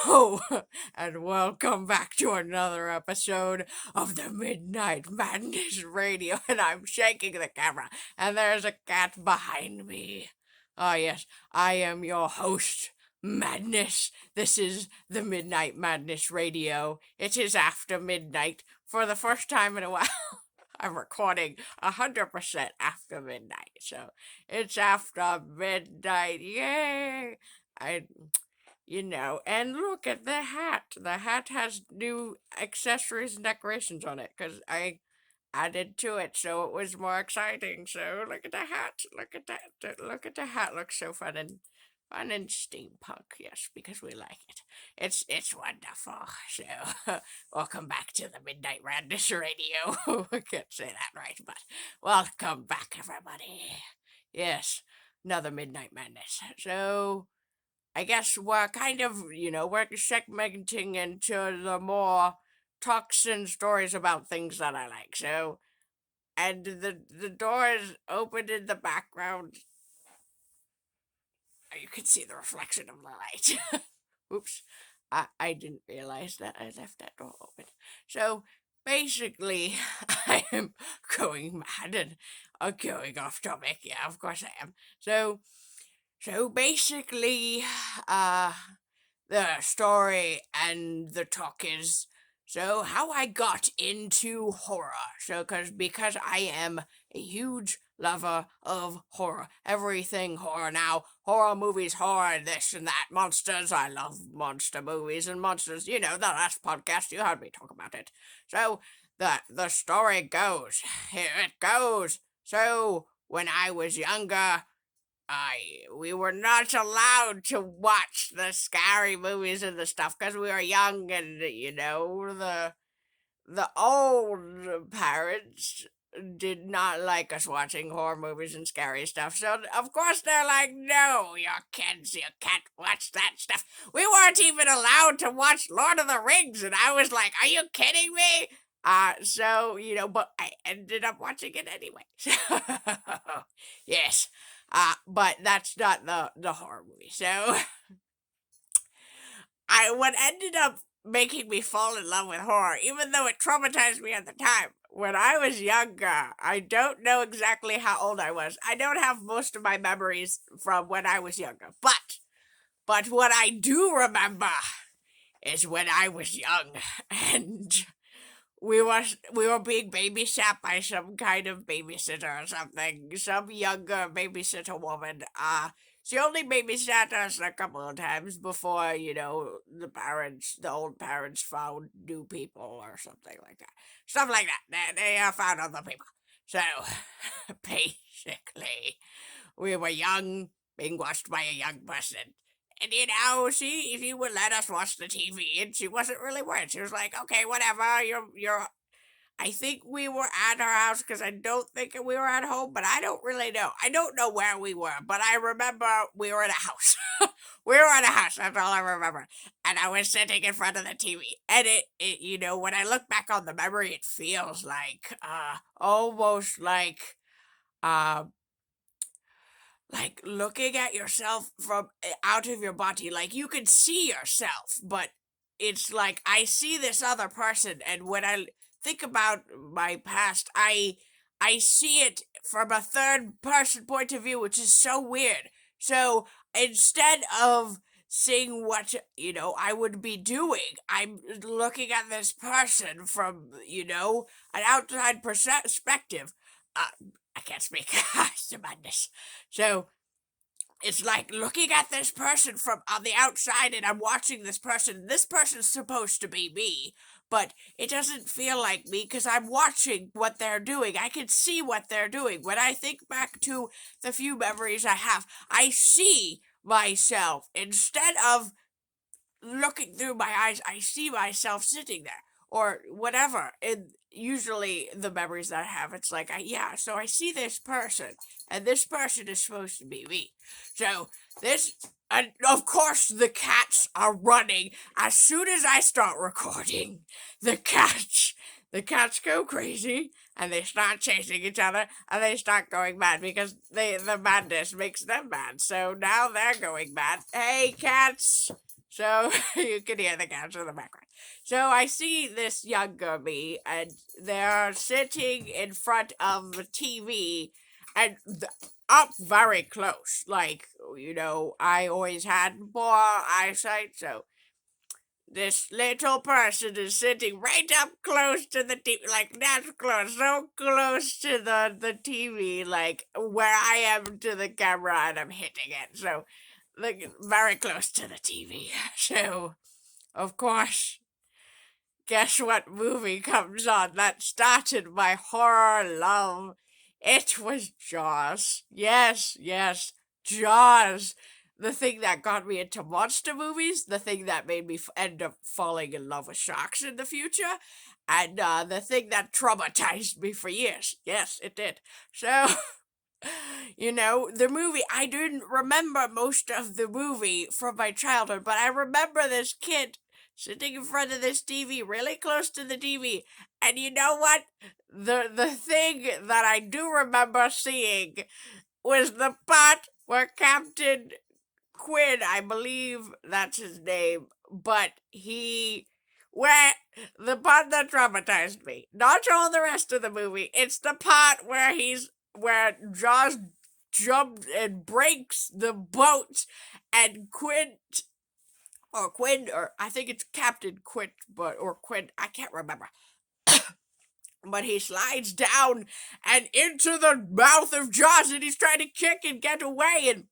Hello, and welcome back to another episode of the Midnight Madness Radio. And I'm shaking the camera, and there's a cat behind me. Ah, yes, I am your host, Madness. This is the Midnight Madness Radio. It is after midnight for the first time in a while. I'm recording 100% after midnight, so it's after midnight. Yay! I and look at the hat. The hat has new accessories and decorations on it because I added to it so it was more exciting. So look at the hat. Look at that. Look at the hat. Looks so fun and steampunk. Yes, because we like it. It's wonderful. So welcome back to the Midnight Madness Radio. I can't say that right, but welcome back, everybody. Yes, another Midnight Madness. So. I guess we're kind of, we're segmenting into the more talks and stories about things that I like. So, and the door is open in the background. You can see the reflection of the light. Oops. I didn't realize that I left that door open. So, basically, I am going mad and going off topic. Yeah, of course I am. So basically, uh, the story and the talk is so how I got into horror. Because I am a huge lover of horror, everything horror now, horror movies, horror this and that, monsters. I love monster movies and monsters. The last podcast you heard me talk about it. So the story goes. Here it goes. So when I was younger. We were not allowed to watch the scary movies and the stuff because we were young and the old parents did not like us watching horror movies and scary stuff. So of course they're like, no, your kids, you can't watch that stuff. We weren't even allowed to watch Lord of the Rings, and I was like, are you kidding me? But I ended up watching it anyway. Yes. But that's not the horror movie. So what ended up making me fall in love with horror, even though it traumatized me at the time. When I was younger, I don't know exactly how old I was. I don't have most of my memories from when I was younger. But what I do remember is when I was young and we were being babysat by some kind of babysitter or something, some younger babysitter woman. She only babysat us a couple of times before, the old parents found new people or something like that. Stuff like that. They found other people. So, basically, we were young, being watched by a young person. And she would let us watch the TV, and she wasn't really worried. She was like, "Okay, whatever. You're." I think we were at her house because I don't think we were at home, but I don't really know. I don't know where we were, but I remember we were in a house. We were in a house. That's all I remember. And I was sitting in front of the TV, and when I look back on the memory, it feels like, almost uh like looking at yourself from out of your body, like you can see yourself, but it's like I see this other person, and when I think about my past, I see it from a third person point of view, which is so weird. So instead of seeing what I would be doing, I'm looking at this person from an outside perspective. I can't speak. It's a madness. So it's like looking at this person from on the outside, and I'm watching this person. This person's supposed to be me, but it doesn't feel like me because I'm watching what they're doing. I can see what they're doing. When I think back to the few memories I have, I see myself instead of looking through my eyes. I see myself sitting there or whatever. And usually the memories that I have, it's like, so I see this person, and this person is supposed to be me. So and of course the cats are running as soon as I start recording. The cats go crazy, and they start chasing each other, and they start going mad because the madness makes them mad. So now they're going mad. Hey, cats, So you can hear the cats in the background. So I see this younger me, and they're sitting in front of the TV, and up very close. Like, I always had poor eyesight, so this little person is sitting right up close to the TV, like that's close, so close to the TV, like where I am to the camera and I'm hitting it. So, like, very close to the TV. So, of course, guess what movie comes on that started my horror love? It was Jaws. Yes, yes, Jaws. The thing that got me into monster movies, the thing that made me end up falling in love with sharks in the future, and the thing that traumatized me for years. Yes, it did. So, the movie, I didn't remember most of the movie from my childhood, but I remember this kid sitting in front of this TV, really close to the TV. And you know what? The thing that I do remember seeing was the part where Captain Quinn, I believe that's his name, but where the part that traumatized me, not all the rest of the movie, it's the part where Jaws jumps and breaks the boat, and Quinn, or I think it's Captain Quinn, or Quinn, I can't remember. But he slides down and into the mouth of Jaws, and he's trying to kick and get away, and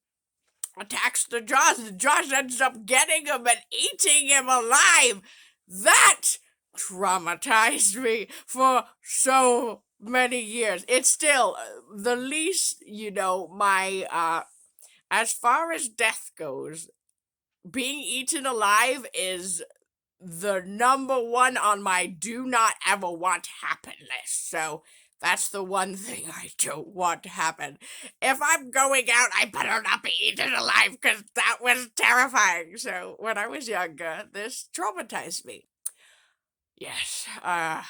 attacks the Jaws, and Jaws ends up getting him and eating him alive. That traumatized me for so many years. It's still the least, as far as death goes, being eaten alive is the number one on my do not ever want to happen list. So that's the one thing I don't want to happen. If I'm going out, I better not be eaten alive, because that was terrifying. So when I was younger, this traumatized me. Yes, I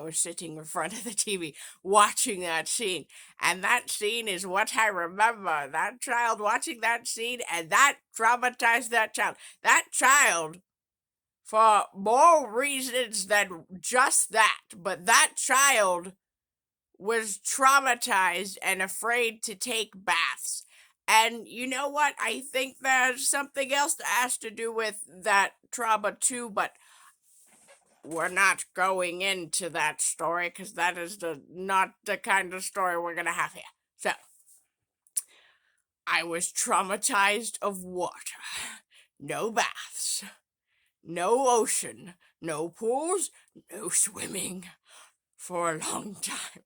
was sitting in front of the TV watching that scene, and that scene is what I remember. That child watching that scene, and that traumatized that child. That child, for more reasons than just that, but that child was traumatized and afraid to take baths. And you know what? I think there's something else that has to do with that trauma too, but we're not going into that story, because that is not the kind of story we're gonna have here. So, I was traumatized of water. No baths, no ocean, no pools, no swimming. For a long time.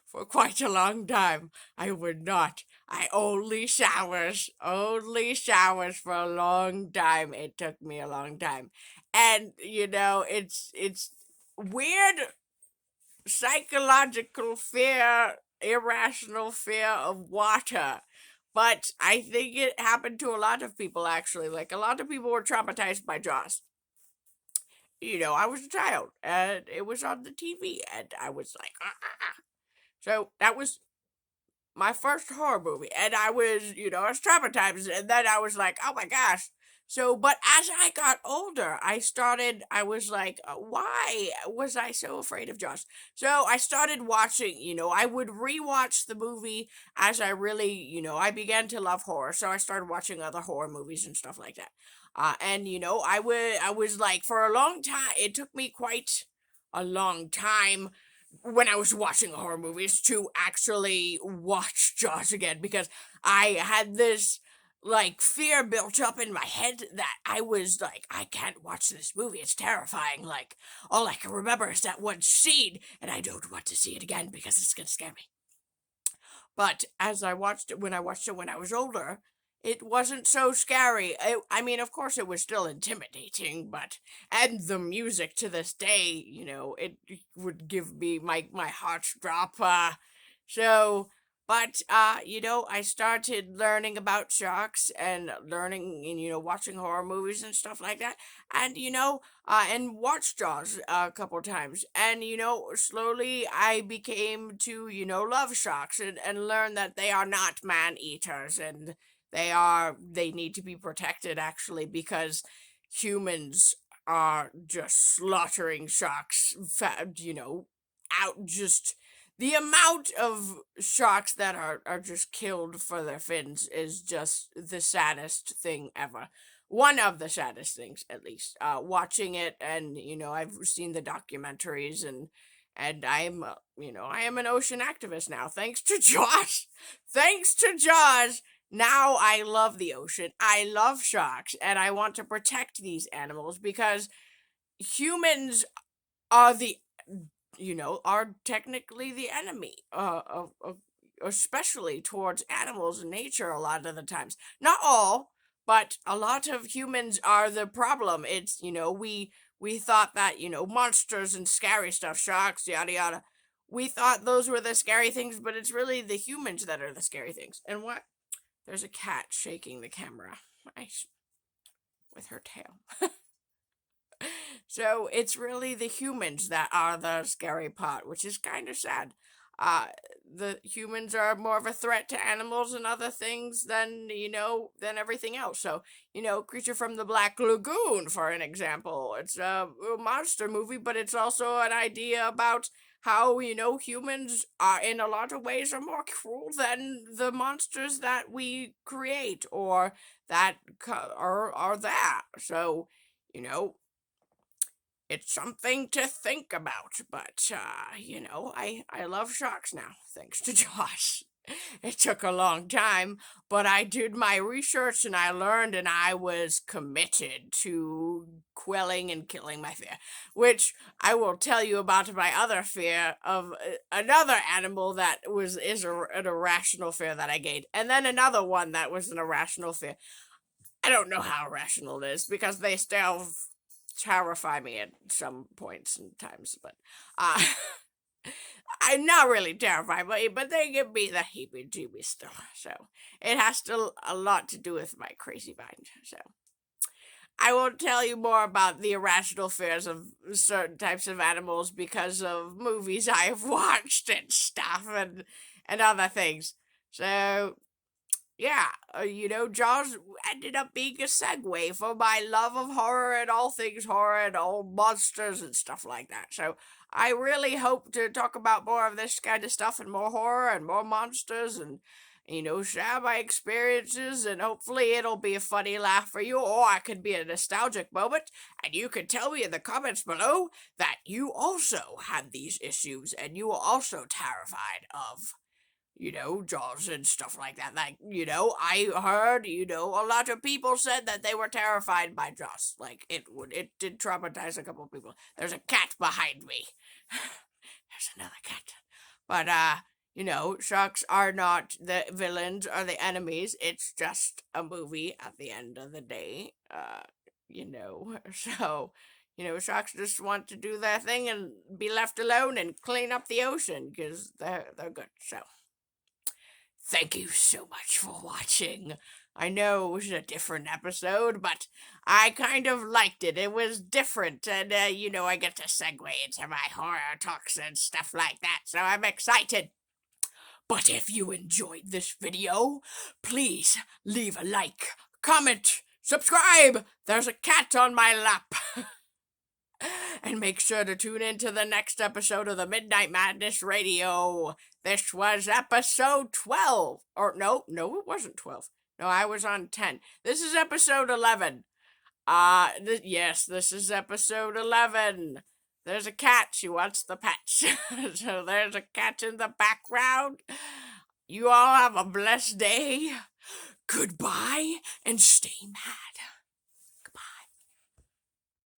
For quite a long time, I would not. I only showers for a long time. It took me a long time. And it's weird psychological fear, irrational fear of water. But I think it happened to a lot of people, actually. Like, a lot of people were traumatized by Jaws. I was a child, and it was on the TV, and I was like, "Ah, ah, ah." So that was my first horror movie, and I was traumatized, and then I was like, oh my gosh. So, but as I got older, I was like, why was I so afraid of Jaws? So I started watching, I would rewatch the movie as I really, I began to love horror, so I started watching other horror movies and stuff like that. And I was like, for a long time, it took me quite a long time when I was watching horror movies to actually watch Jaws again, because I had this like fear built up in my head that I was like, I can't watch this movie. It's terrifying. Like, all I can remember is that one scene, and I don't want to see it again because it's gonna scare me. But as I watched it, when I watched it when I was older, it wasn't so scary. I mean, of course, it was still intimidating, and the music to this day, it would give me my heart drop. So, I started learning about sharks and learning, and watching horror movies and stuff like that, and and watched Jaws a couple times. And, slowly I became to, love sharks, and learn that they are not man eaters, and They need to be protected, actually, because humans are just slaughtering sharks, out just the amount of sharks that are just killed for their fins is just the saddest thing ever. One of the saddest things, at least. Watching it, and I've seen the documentaries, and I am an ocean activist now, thanks to Josh. Thanks to Josh. Now I love the ocean. I love sharks, and I want to protect these animals because humans are are technically the enemy, especially towards animals in nature a lot of the times. Not all, but a lot of humans are the problem. It's, we thought that, monsters and scary stuff, sharks, yada yada. We thought those were the scary things, but it's really the humans that are the scary things. And what? There's a cat shaking the camera. Nice. With her tail. So it's really the humans that are the scary part, which is kind of sad. Uh, the humans are more of a threat to animals and other things than everything else. So, Creature from the Black Lagoon, for an example. It's a monster movie, but it's also an idea about how, humans are, in a lot of ways, are more cruel than the monsters that we create or that are there. So, you know, it's something to think about, but I love sharks now, thanks to Josh. It took a long time, but I did my research and I learned, and I was committed to quelling and killing my fear, which I will tell you about my other fear of another animal that an irrational fear that I gained, and then another one that was an irrational fear. I don't know how irrational it is because they still terrify me at some points and times, but uh, I'm not really terrified, but they give me the heebie-jeebies still. So it has a lot to do with my crazy mind. So I won't tell you more about the irrational fears of certain types of animals because of movies I have watched and stuff and other things. So yeah, Jaws ended up being a segue for my love of horror and all things horror and all monsters and stuff like that. So I really hope to talk about more of this kind of stuff and more horror and more monsters and, share my experiences, and hopefully it'll be a funny laugh for you, or it could be a nostalgic moment, and you can tell me in the comments below that you also had these issues and you were also terrified of Jaws and stuff like that. Like, I heard, a lot of people said that they were terrified by Jaws. Like, it did traumatize a couple of people. There's a cat behind me. There's another cat. But, sharks are not the villains or the enemies. It's just a movie at the end of the day. So, sharks just want to do their thing and be left alone and clean up the ocean because they're good. So, thank you so much for watching. I know it was a different episode, but I kind of liked it. It was different, and, I get to segue into my horror talks and stuff like that, so I'm excited. But if you enjoyed this video, please leave a like, comment, subscribe. There's a cat on my lap. And make sure to tune in to the next episode of the Midnight Madness Radio. This was episode 12. Or no, it wasn't 12. No, I was on 10. This is episode 11. Yes, this is episode 11. There's a cat. She wants the pets. So there's a cat in the background. You all have a blessed day. Goodbye and stay mad.